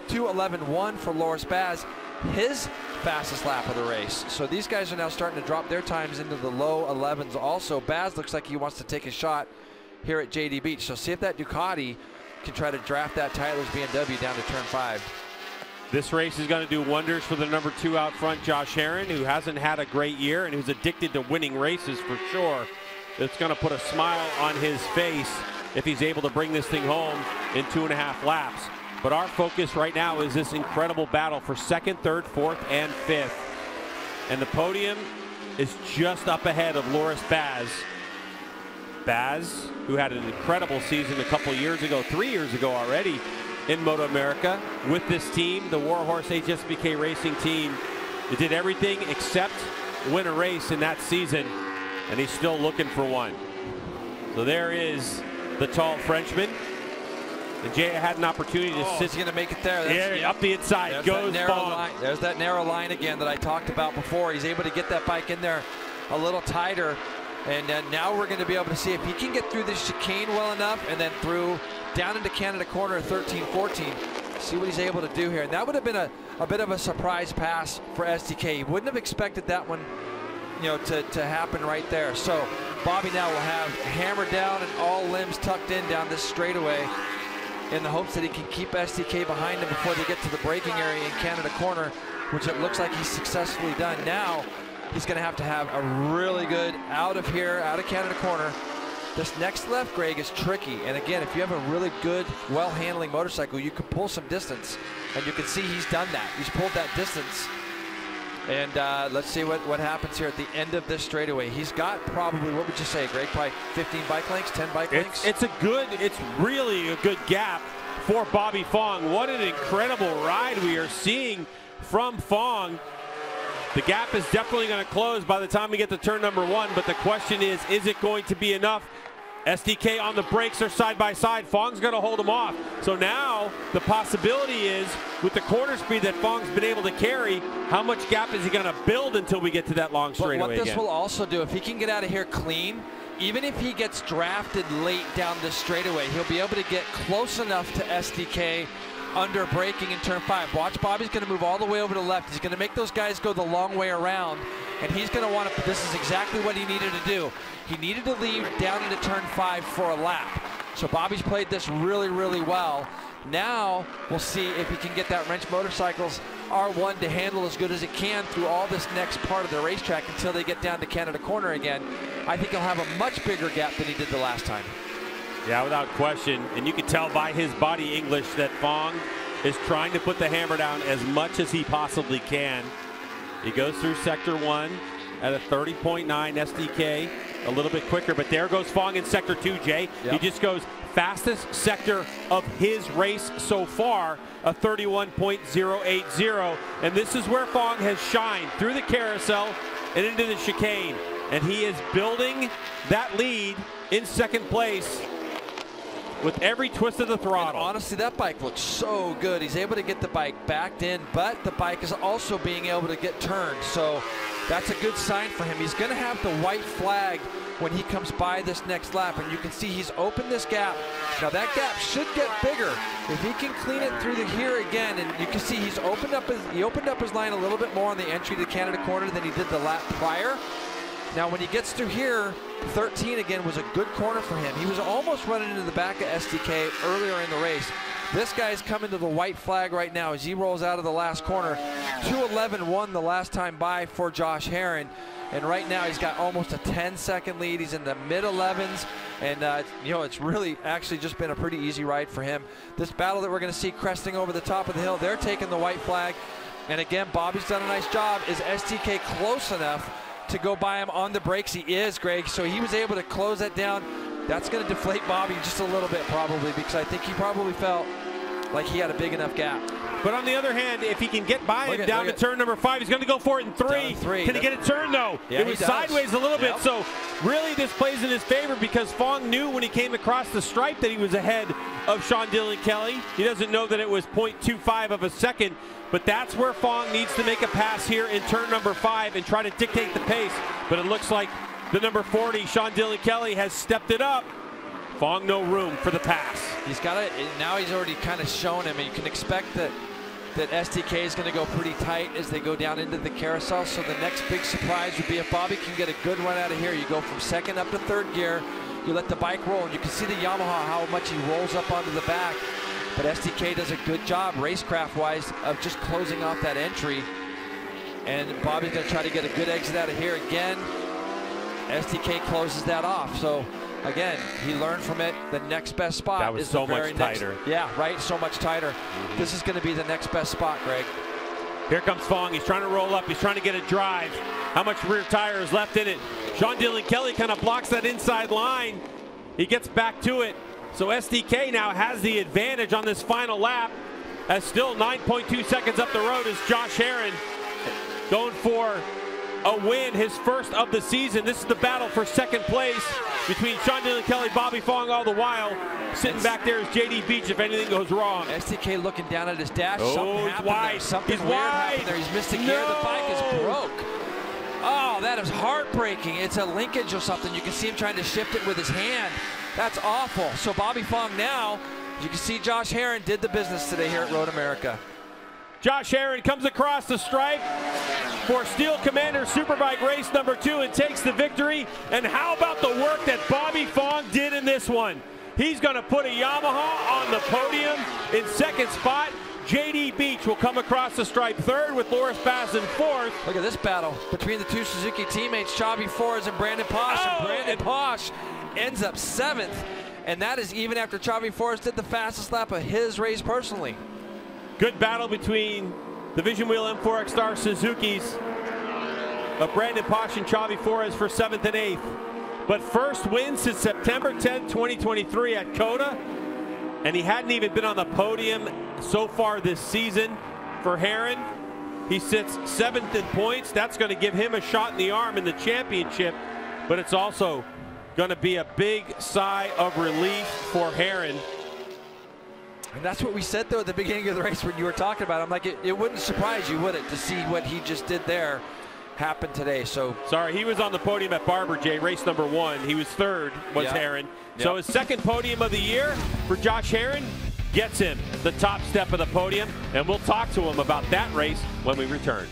2:11.1 for Loris Baz, his fastest lap of the race. So these guys are now starting to drop their times into the low 11s also. Baz looks like he wants to take a shot here at JD Beach. So see if that Ducati can try to draft that Tyler's BMW down to turn 5. This race is going to do wonders for the number 2 out front, Josh Herron, who hasn't had a great year and who's addicted to winning races for sure. It's going to put a smile on his face if he's able to bring this thing home in 2.5 laps. But our focus right now is this incredible battle for 2nd, 3rd, 4th, and 5th. And the podium is just up ahead of Loris Baz. Baz, who had an incredible season a couple years ago, 3 years ago already, in MotoAmerica with this team, the Warhorse HSBK Racing team. It did everything except win a race in that season, and he's still looking for one. So there is the tall Frenchman. And Jay had an opportunity to sit. He's going to make it there. Yeah, up the inside goes Fong. There's that narrow line again that I talked about before. He's able to get that bike in there a little tighter. And now we're going to be able to see if he can get through this chicane well enough and then through down into Canada corner 13-14. See what he's able to do here. And that would have been a bit of a surprise pass for SDK. He wouldn't have expected that one, you know, to happen right there. So Bobby now will have hammered down and all limbs tucked in down this straightaway in the hopes that he can keep SDK behind him before they get to the braking area in Canada corner, which it looks like he's successfully done. Now he's going to have a really good out of here, out of Canada corner. This next left, Greg, is tricky. And again, if you have a really good, well-handling motorcycle, you can pull some distance. And you can see he's done that. He's pulled that distance. And let's see what happens here at the end of this straightaway. He's got probably, what would you say, Greg, probably 15 bike lengths, 10 bike lengths? It's really a good gap for Bobby Fong. What an incredible ride we are seeing from Fong. The gap is definitely going to close by the time we get to turn number 1, but the question is it going to be enough? SDK on the brakes are side by side. Fong's going to hold him off. So now the possibility is, with the corner speed that Fong's been able to carry, how much gap is he going to build until we get to that long straightaway again? But what this will also do, if he can get out of here clean, even if he gets drafted late down this straightaway, he'll be able to get close enough to SDK under braking in turn 5. Watch, Bobby's going to move all the way over to the left. He's going to make those guys go the long way around, and he's going to want to, this is exactly what he needed to do. He needed to leave down into turn 5 for a lap. So Bobby's played this really, really well. Now we'll see if he can get that Wrench Motorcycles R1 to handle as good as it can through all this next part of the racetrack until they get down to Canada corner again. I think he'll have a much bigger gap than he did the last time. Yeah, without question. And you can tell by his body English that Fong is trying to put the hammer down as much as he possibly can. He goes through sector 1 at a 30.9 SDK, a little bit quicker, but there goes Fong in sector 2, Jay. Yep. He just goes fastest sector of his race so far, a 31.080. And this is where Fong has shined, through the carousel and into the chicane. And he is building that lead in second place with every twist of the throttle. And honestly, that bike looks so good. He's able to get the bike backed in, but the bike is also being able to get turned. So that's a good sign for him. He's going to have the white flag when he comes by this next lap, and you can see he's opened this gap. Now that gap should get bigger if he can clean it through the here again. And you can see he's opened up his line a little bit more on the entry to Canada corner than he did the lap prior. Now when he gets through here, 13 again was a good corner for him. He was almost running into the back of SDK earlier in the race. This guy's coming to the white flag right now as he rolls out of the last corner. 2:11.1 the last time by for Josh Herron. And right now he's got almost a 10-second lead. He's in the mid-11s. And, you know, it's really actually just been a pretty easy ride for him. This battle that we're going to see cresting over the top of the hill, they're taking the white flag. And again, Bobby's done a nice job. Is SDK close enough to go by him on the brakes? He is, Greg. So he was able to close that down. That's going to deflate Bobby just a little bit probably, because I think he probably felt like he had a big enough gap. But on the other hand, if he can get by him down to turn number 5, he's going to go for it in 3. Can he get a turn, though? Yeah, it was sideways a little bit. So really this plays in his favor, because Fong knew when he came across the stripe that he was ahead of Sean Dillon Kelly. He doesn't know that it was 0.25 of a second. But that's where Fong needs to make a pass here in turn number 5 and try to dictate the pace. But it looks like the number 40, Sean Dillon Kelly, has stepped it up. Fong, no room for the pass. He's got it. Now he's already kind of shown him, and you can expect that SDK is going to go pretty tight as they go down into the carousel. So the next big surprise would be if Bobby can get a good run out of here. You go from second up to third gear. You let the bike roll, and you can see the Yamaha, how much he rolls up onto the back. But SDK does a good job, racecraft-wise, of just closing off that entry. And Bobby's going to try to get a good exit out of here again. SDK closes that off. So, again, he learned from it. The next best spot that was is so the very much tighter. Yeah, right, so much tighter. This is going to be the next best spot, Greg. Here comes Fong. He's trying to roll up. He's trying to get a drive. How much rear tire is left in it? Sean Dillon Kelly kind of blocks that inside line. He gets back to it. So SDK now has the advantage on this final lap, as still 9.2 seconds up the road is Josh Herron going for a win, his first of the season. This is the battle for second place between Sean Dillon Kelly, Bobby Fong, all the while. Sitting back there is JD Beach if anything goes wrong. STK looking down at his dash. Oh, Something he's happened wide. there. Something He's weird wide. happened there. He's missed a gear. The bike is broke. Oh, that is heartbreaking. It's a linkage or something. You can see him trying to shift it with his hand. That's awful. So Bobby Fong now, as you can see, Josh Herron did the business today here at Road America. Josh Herron comes across the stripe for Steel Commander Superbike race number 2 and takes the victory. And how about the work that Bobby Fong did in this one? He's going to put a Yamaha on the podium in second spot. JD Beach will come across the stripe third with Loris Bass in fourth. Look at this battle between the two Suzuki teammates, Xavi Forres and Brandon Posh. And Brandon Posh ends up 7th. And that is even after Xavi Forres did the fastest lap of his race personally. Good battle between the Vision Wheel M4 X-Star Suzuki's of Brandon Posh and Xavi Forres for 7th and 8th. But first win since September 10th, 2023 at COTA. And he hadn't even been on the podium so far this season for Herron. He sits 7th in points. That's going to give him a shot in the arm in the championship. But it's also going to be a big sigh of relief for Herron. And that's what we said, though, at the beginning of the race when you were talking about it. I'm like, it wouldn't surprise you, would it, to see what he just did there happen today. So sorry, he was on the podium at Barber, J, race number 1. He was third, was Herron. So his second podium of the year for Josh Herron gets him the top step of the podium. And we'll talk to him about that race when we return.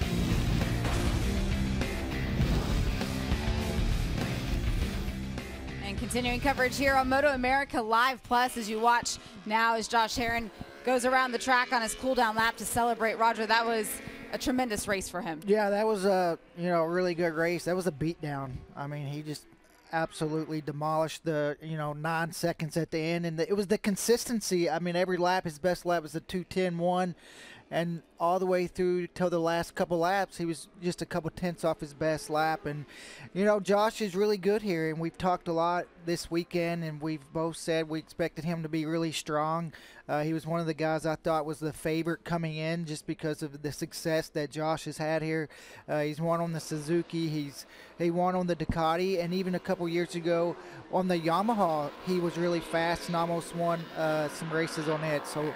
Continuing coverage here on MotoAmerica Live Plus as you watch now as Josh Herron goes around the track on his cool-down lap to celebrate. Roger, that was a tremendous race for him. Yeah, that was a really good race. That was a beatdown. I mean, he just absolutely demolished the 9 seconds at the end, and it was the consistency. I mean, every lap, his best lap was the 2:10.1. And all the way through till the last couple laps, he was just a couple tenths off his best lap. And, Josh is really good here. And we've talked a lot this weekend, and we've both said we expected him to be really strong. He was one of the guys I thought was the favorite coming in just because of the success that Josh has had here. He's won on the Suzuki. He won on the Ducati. And even a couple years ago on the Yamaha, he was really fast and almost won some races on it. So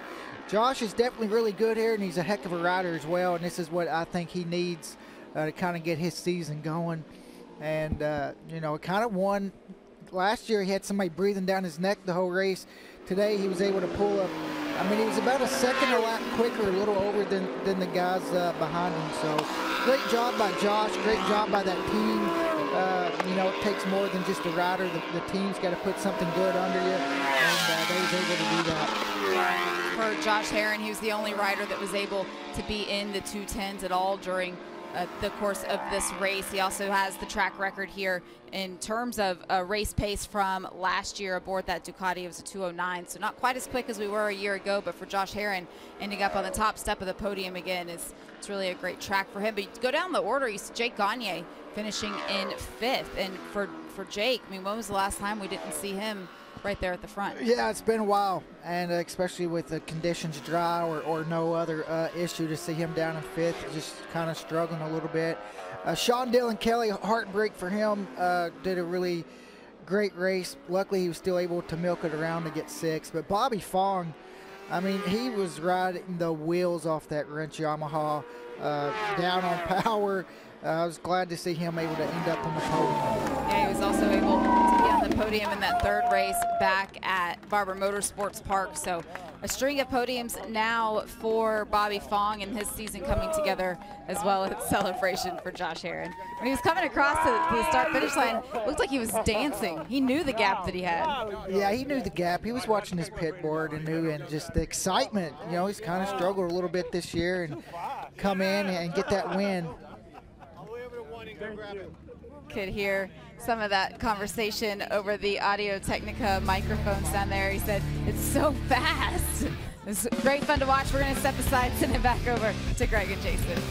Josh is definitely really good here, and he's a heck of a rider as well, and this is what I think he needs to kind of get his season going. And, kind of won. Last year he had somebody breathing down his neck the whole race. Today he was able to pull up. I mean, he was about a second a lap quicker, a little over than the guys behind him. So great job by Josh, great job by that team. It takes more than just a rider. The team's got to put something good under you, and they was able to do that. For Josh Herron, he was the only rider that was able to be in the 210s at all during the course of this race. He also has the track record here in terms of race pace from last year aboard that Ducati. It was a 2:09, so not quite as quick as we were a year ago, but for Josh Herron, ending up on the top step of the podium again it's really a great track for him. But you go down the order, you see Jake Gagne finishing in 5th. And for Jake, I mean, when was the last time we didn't see him right there at the front? Yeah, it's been a while, and especially with the conditions dry or no other issue, to see him down in 5th, just kind of struggling a little bit. Sean Dillon Kelly, heartbreak for him, did a really great race. Luckily, he was still able to milk it around to get 6th. But Bobby Fong, I mean, he was riding the wheels off that wrench Yamaha, down on power. I was glad to see him able to end up on the podium. Yeah, he was also able to be on the podium in that 3rd race back at Barber Motorsports Park. So a string of podiums now for Bobby Fong and his season coming together, as well as celebration for Josh Herron. When he was coming across to the start-finish line, it looked like he was dancing. He knew the gap that he had. Yeah, he knew the gap. He was watching his pit board and knew, and just the excitement. He's kind of struggled a little bit this year and come in and get that win. Could hear some of that conversation over the Audio Technica microphones down there. He said, it's so fast. It's great fun to watch. We're going to step aside, send it back over to Greg and Jason.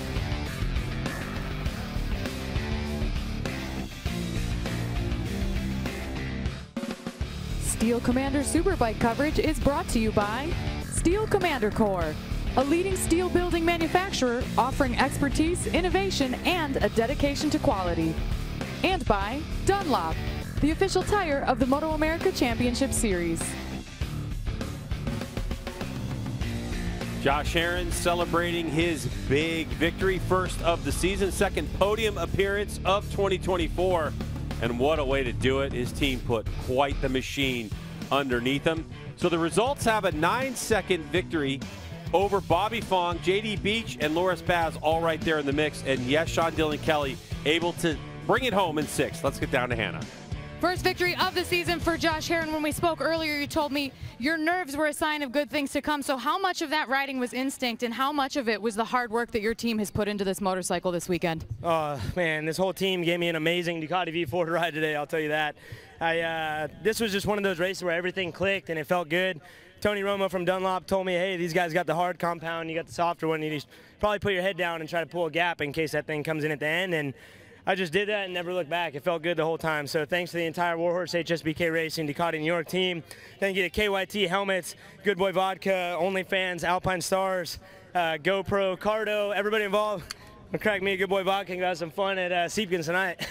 Steel Commander Superbike coverage is brought to you by Steel Commander Corps. a leading steel building manufacturer offering expertise, innovation, and a dedication to quality. And by Dunlop, the official tire of the MotoAmerica Championship Series. Josh Herrin celebrating his big victory, first of the season, second podium appearance of 2024. And what a way to do it. His team put quite the machine underneath him. So the results have a 9-second victory over Bobby Fong, JD Beach, and Loris Baz all right there in the mix. And yes, Sean Dillon Kelly able to bring it home in 6th. Let's get down to Hannah. First victory of the season for Josh Herrin. When we spoke earlier, you told me your nerves were a sign of good things to come. So how much of that riding was instinct, and how much of it was the hard work that your team has put into this motorcycle this weekend? Man, this whole team gave me an amazing Ducati V4 to ride today, I'll tell you that. This was just one of those races where everything clicked and it felt good. Tony Romo from Dunlop told me, hey, these guys got the hard compound, you got the softer one, you just probably put your head down and try to pull a gap in case that thing comes in at the end. And I just did that and never looked back. It felt good the whole time. So thanks to the entire Warhorse HSBK Racing, Ducati New York team. Thank you to KYT Helmets, Good Boy Vodka, OnlyFans, Alpine Stars, GoPro, Cardo, everybody involved. I'll crack me a Good Boy Vodka and got some fun at Seepkins tonight.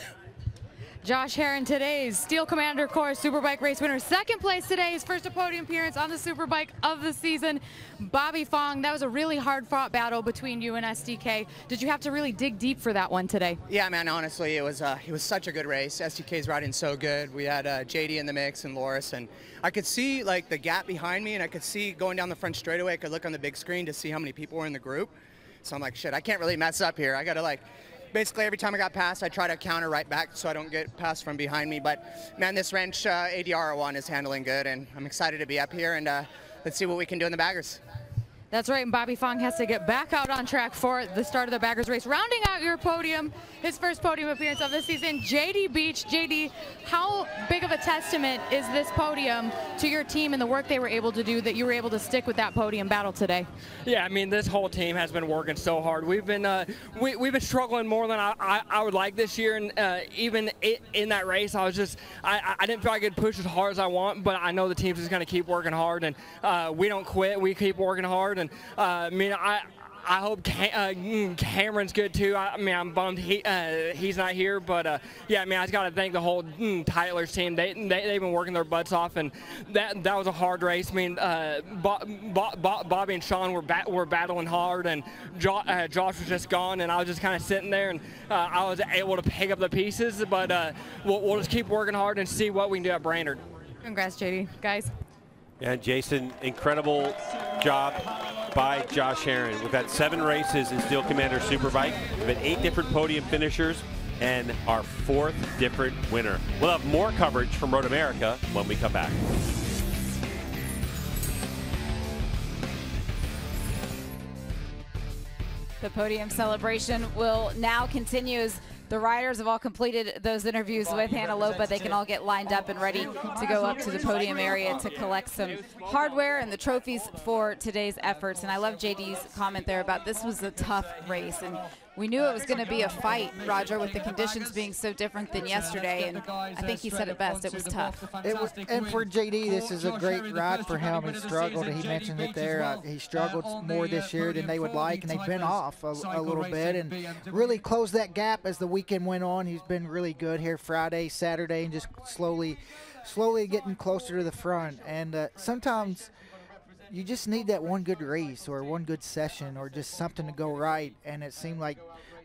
Josh Herrin, today's Steel Commander Superbike race winner. Second place today, his first podium appearance on the Superbike of the season. Bobby Fong, that was a really hard-fought battle between you and SDK. Did you have to really dig deep for that one today? Yeah, man, honestly, it was such a good race. SDK's riding so good. We had JD in the mix and Loris, and I could see like the gap behind me, and I could see going down the front straightaway. I could look on the big screen to see how many people were in the group. So I'm like, shit, I can't really mess up here. I got to like, basically every time I got passed, I try to counter right back so I don't get passed from behind me. But man, this wrench ADR01 is handling good, and I'm excited to be up here, and let's see what we can do in the baggers. That's right, and Bobby Fong has to get back out on track for the start of the baggers race. Rounding out your podium, his first podium appearance of the season, JD Beach. JD, how big of a testament is this podium to your team and the work they were able to do that you were able to stick with that podium battle today? Yeah, I mean, this whole team has been working so hard. We've been struggling more than I would like this year, and even in that race, I didn't feel I could push as hard as I want, but I know the team's just going to keep working hard, and we don't quit. We keep working hard. And I mean, I hope Cameron's good too. I mean, I'm bummed he's not here, but yeah, I mean, I just got to thank the whole Tyler's team. They've been working their butts off, and that was a hard race. I mean, Bobby and Sean were battling hard, and Josh was just gone, and I was just kind of sitting there, and I was able to pick up the pieces. But we'll just keep working hard and see what we can do at Brainerd. Congrats, JD, guys. And Jason, incredible job by Josh Herrin. We've had 7 races in Steel Commander Superbike. We've had 8 different podium finishers and our 4th different winner. We'll have more coverage from MotoAmerica when we come back. The podium celebration will now continue as the riders have all completed those interviews with Hannah Lopa. They can all get lined up and ready to go up to the podium area to collect some hardware and the trophies for today's efforts. And I love JD's comment there about this was a tough race. And we knew it was going to be a fight, Roger, with the conditions being so different than yesterday. And I think he said it best. It was tough. And for JD, this is a great ride for him. He struggled. He mentioned it there. He struggled more this year than they would like, and they've been off a little bit and really closed that gap as the weekend went on. He's been really good here Friday, Saturday, and just slowly getting closer to the front. And sometimes you just need that one good race or one good session or just something to go right, and it seemed like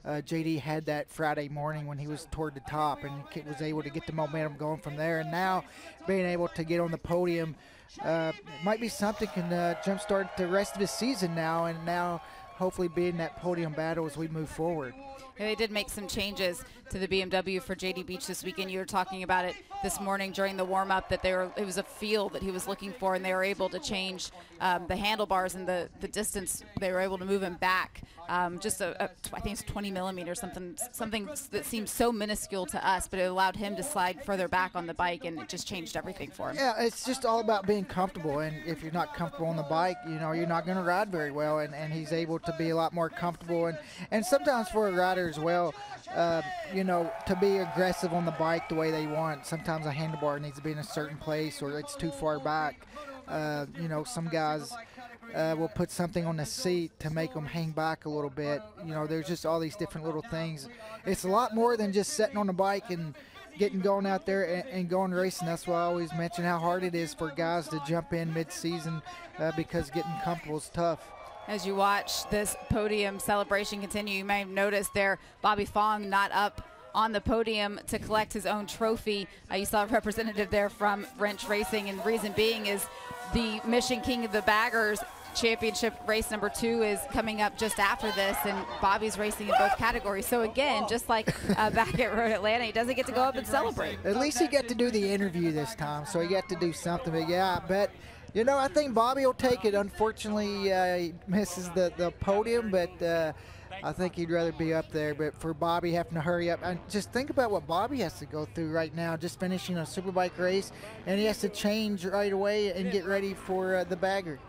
JD had that Friday morning when he was toward the top and was able to get the momentum going from there. And now being able to get on the podium might be something can jumpstart the rest of the season now, and now hopefully be in that podium battle as we move forward. Yeah, they did make some changes to the BMW for JD Beach this weekend. You were talking about it this morning during the warm-up that it was a feel that he was looking for, and they were able to change the handlebars and the distance. They were able to move him back I think it's 20 millimeters, something that seems so minuscule to us, but it allowed him to slide further back on the bike, and it just changed everything for him. Yeah, it's just all about being comfortable, and if you're not comfortable on the bike, you're not going to ride very well, and he's able to be a lot more comfortable, and sometimes for a rider as well, to be aggressive on the bike the way they want. Sometimes a handlebar needs to be in a certain place, or it's too far back. Some guys will put something on the seat to make them hang back a little bit. You know, there's just all these different little things. It's a lot more than just sitting on the bike and getting going out there and going racing. That's why I always mention how hard it is for guys to jump in mid-season because getting comfortable is tough. As you watch this podium celebration continue, you may have noticed there Bobby Fong not up on the podium to collect his own trophy. You saw a representative there from Wrench Racing, and reason being is the Mission King of the Baggers Championship race number 2 is coming up just after this, and Bobby's racing in both categories. So again, just like back at Road Atlanta, he doesn't get to go up and celebrate. At least he got to do the interview this time, so he got to do something. But yeah, I bet, you know, I think Bobby will take it. Unfortunately, he misses the podium, but I think he'd rather be up there. But for Bobby having to hurry up, and just think about what Bobby has to go through right now, just finishing a Superbike race, and he has to change right away and get ready for the bagger.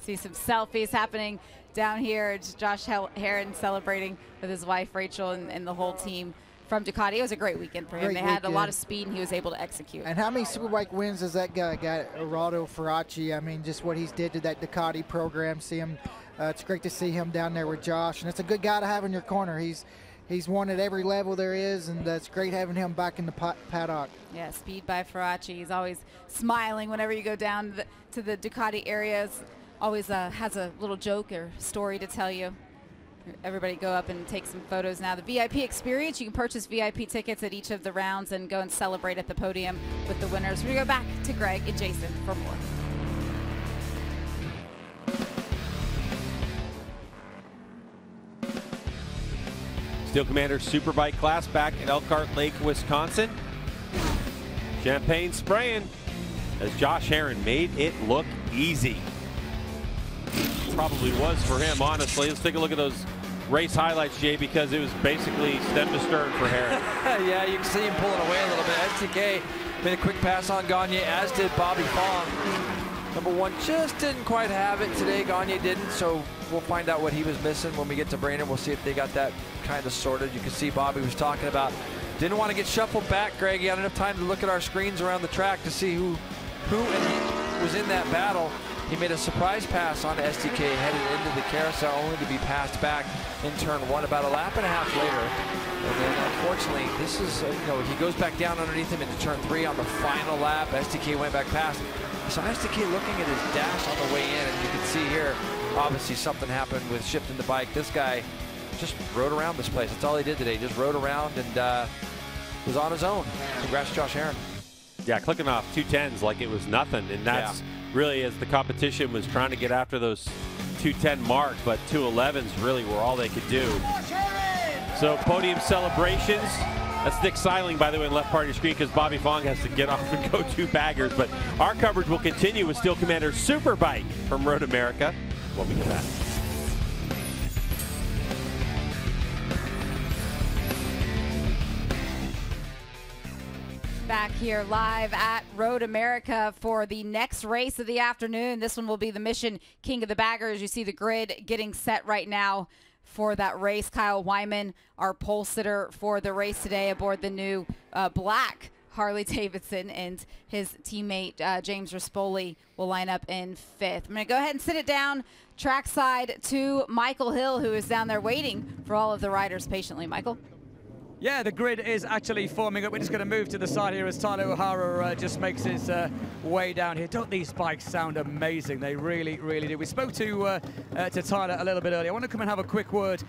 See some selfies happening down here. It's Josh Herron celebrating with his wife Rachel and the whole team from Ducati. It was a great weekend for him. They had a lot of speed and he was able to execute. And how many Superbike wins has that guy got, Rado Ferracci? I mean, just what he's did to that Ducati program. See him, it's great to see him down there with Josh, and it's a good guy to have in your corner. He's won at every level there is, and it's great having him back in the paddock. Yeah, speed by Ferracci. He's always smiling whenever you go down to the Ducati areas. Always has a little joke or story to tell you. Everybody go up and take some photos now. The VIP experience, you can purchase VIP tickets at each of the rounds and go and celebrate at the podium with the winners. We're going to go back to Greg and Jason for more. Steel Commander Superbike class back at Elkhart Lake, Wisconsin. Champagne spraying as Josh Herron made it look easy. Probably was for him, honestly. Let's take a look at those race highlights, Jay, because it was basically stem to stern for Herron. Yeah, you can see him pulling away a little bit. STK made a quick pass on Gagne, as did Bobby Fong. Number 1 just didn't quite have it today. Gagne didn't, so we'll find out what he was missing when we get to Brainerd. We'll see if they got that kind of sorted. You can see Bobby was talking about didn't want to get shuffled back, Greg. He had enough time to look at our screens around the track to see who was in that battle. He made a surprise pass on STK, headed into the carousel, only to be passed back in turn 1 about a lap and a half later. And then unfortunately, this is, you know, he goes back down underneath him into turn 3 on the final lap. STK went back past. So STK looking at his dash on the way in, and you can see here, obviously something happened with shifting the bike. This guy just rode around this place. That's all he did today, just rode around and was on his own. Congrats, Josh Herron. Yeah, clicking off 210s like it was nothing, and that's really as the competition was trying to get after those 210 mark, but 211s really were all they could do. So podium celebrations. That's Nick Seiling, by the way, in left part of your screen, because Bobby Fong has to get off and go 2 baggers. But our coverage will continue with Steel Commander Superbike from Road America when we get back. Back here live at Road America for the next race of the afternoon. This one will be the Mission King of the Baggers. You see the grid getting set right now for that race. Kyle Wyman, our pole sitter for the race today aboard the new black Harley Davidson, and his teammate James Rispoli will line up in 5th. I'm going to go ahead and sit it down trackside to Michael Hill, who is down there waiting for all of the riders patiently. Michael? Yeah, the grid is actually forming up. We're just going to move to the side here as Tyler O'Hara just makes his way down here. Don't these bikes sound amazing? They really, really do. We spoke to Tyler a little bit earlier. I want to come and have a quick word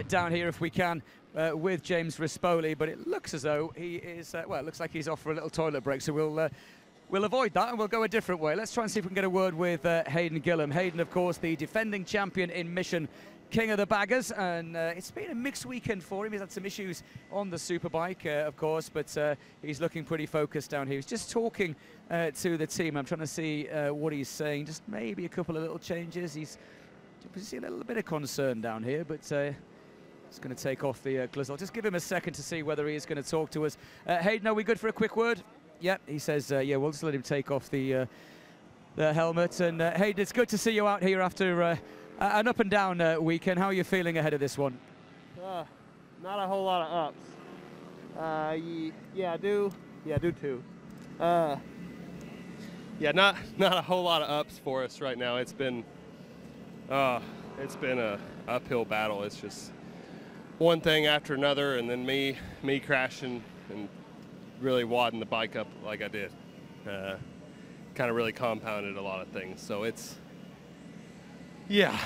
down here, if we can, with James Rispoli, but it looks as though he is, well, it looks like he's off for a little toilet break, so we'll avoid that and we'll go a different way. Let's try and see if we can get a word with Hayden Gillam. Hayden, of course, the defending champion in Mission King of the Baggers, and it's been a mixed weekend for him. He's had some issues on the Superbike, of course, but he's looking pretty focused down here. He's just talking to the team. I'm trying to see what he's saying. Just maybe a couple of little changes. He's a little bit of concern down here, but he's going to take off the gloves. I'll just give him a second to see whether he is going to talk to us. Hayden, are we good for a quick word? Yeah, he says, yeah, we'll just let him take off the helmet. And Hayden, it's good to see you out here after an up and down weekend. How are you feeling ahead of this one? Not a whole lot of ups. Yeah, I do. Yeah, I do too. Yeah, not a whole lot of ups for us right now. It's been It's been a uphill battle. It's just one thing after another, and then me crashing and really wadding the bike up like I did. Kind of really compounded a lot of things. So it's, yeah,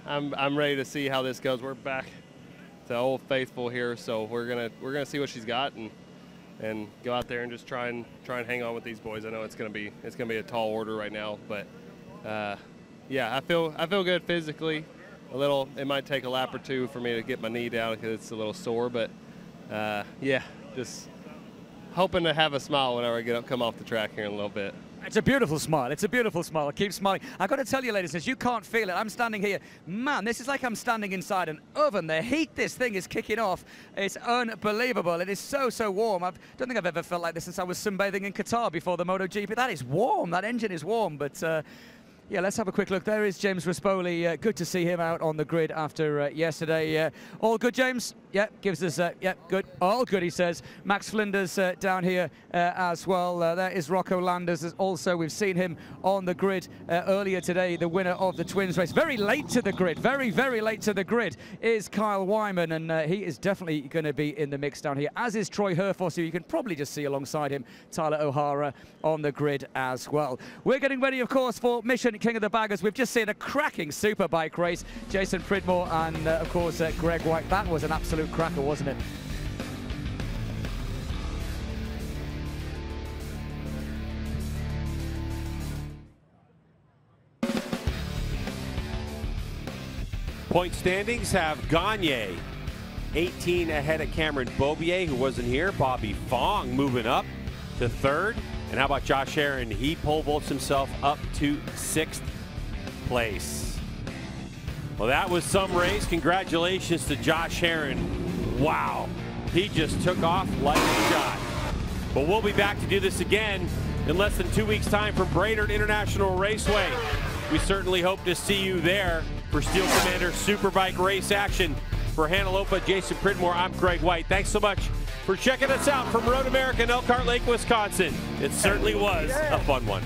I'm ready to see how this goes. We're back to Old Faithful here, so we're gonna see what she's got and go out there and just try and hang on with these boys. I know it's gonna be a tall order right now, but yeah, I feel good physically. It might take a lap or two for me to get my knee down because it's a little sore, but yeah, just hoping to have a smile whenever I come off the track here in a little bit. It's a beautiful smile. It's a beautiful smile. Keep smiling. I've got to tell you, ladies, since you can't feel it, I'm standing here. Man, this is like I'm standing inside an oven. The heat this thing is kicking off. It's unbelievable. It is so, so warm. I don't think I've ever felt like this since I was sunbathing in Qatar before the MotoGP. That is warm. That engine is warm, but yeah, let's have a quick look. There is James Rispoli. Good to see him out on the grid after yesterday. All good, James? Yeah, gives us, yeah, good. All good, he says. Max Flinders down here as well. There is Rocco Landers. Also, we've seen him on the grid earlier today, the winner of the Twins race. Very late to the grid, very, very late to the grid is Kyle Wyman, and he is definitely going to be in the mix down here, as is Troy Herfoss, who you can probably just see alongside him, Tyler O'Hara on the grid as well. We're getting ready, of course, for Mission King of the Baggers. We've just seen a cracking Superbike race. Jason Pridmore and, of course, Greg White. That was an absolute cracker, wasn't it? Point standings have Gagne 18 ahead of Cameron Beaubier, who wasn't here. Bobby Fong moving up to third. And how about Josh Aaron? He pole vaults himself up to 6th place. Well, that was some race. Congratulations to Josh Aaron. Wow. He just took off like a shot. But we'll be back to do this again in less than 2 weeks' time from Brainerd International Raceway. We certainly hope to see you there for Steel Commander Superbike race action. For Hannah Lopa, Jason Pridmore, I'm Greg White. Thanks so much for checking us out from MotoAmerica in Elkhart Lake, Wisconsin. It certainly was a fun one.